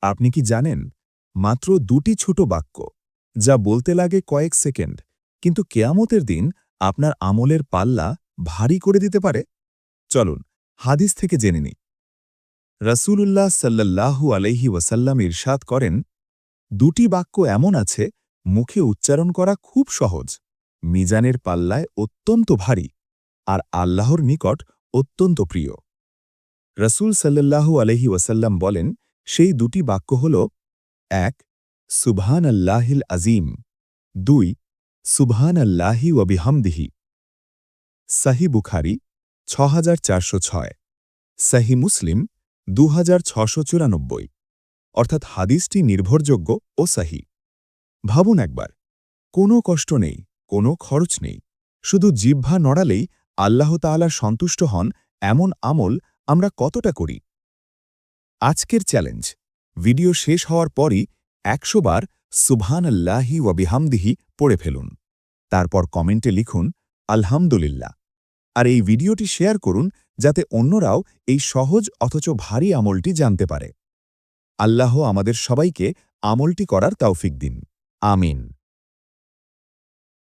আপনি কি জানেন, মাত্র দুটি ছোট বাক্য, যা বলতে লাগে কয়েক সেকেন্ড, কিন্তু কেয়ামতের দিন আপনার আমলের পাল্লা ভারী করে দিতে পারে? চলুন হাদিস থেকে জেনে নিই। রাসূলুল্লাহ সাল্লাল্লাহু আলাইহি ওয়াসাল্লাম ইরশাদ করেন, দুটি বাক্য এমন আছে, মুখে উচ্চারণ করা খুব সহজ, মিজানের পাল্লায় অত্যন্ত ভারী, আর আল্লাহর নিকট অত্যন্ত প্রিয়। রাসূল সাল্লাল্লাহু আলাইহি ওয়াসাল্লাম বলেন, সেই দুটি বাক্য হল: ১. সুবহানাল্লাহিল আজিম। ২. সুবহানাল্লাহি ওয়া বিহামদিহি। সহিহ বুখারী ৬৪০৬, সহিহ মুসলিম ২৬৯৪, অর্থাৎ হাদিসটি নির্ভরযোগ্য ও সহিহ। ভাবুন একবার, কোনো কষ্ট নেই, কোনো খরচ নেই, শুধু জিহ্বা নড়ালেই আল্লাহ তাআলা সন্তুষ্ট হন এমন আমল আমরা কতটা করি? আজকের চ্যালেঞ্জ: ভিডিও শেষ হওয়ার পরই ১০০ বার সুবহানাল্লাহি ওয়া বিহামদিহি পড়ে ফেলুন। তারপর কমেন্টে লিখুন আলহামদুলিল্লাহ। আর এই ভিডিওটি শেয়ার করুন, যাতে অন্যরাও এই সহজ অথচ ভারী আমলটি জানতে পারে। আল্লাহ আমাদের সবাইকে আমলটি করার তৌফিক দিন। আমিন।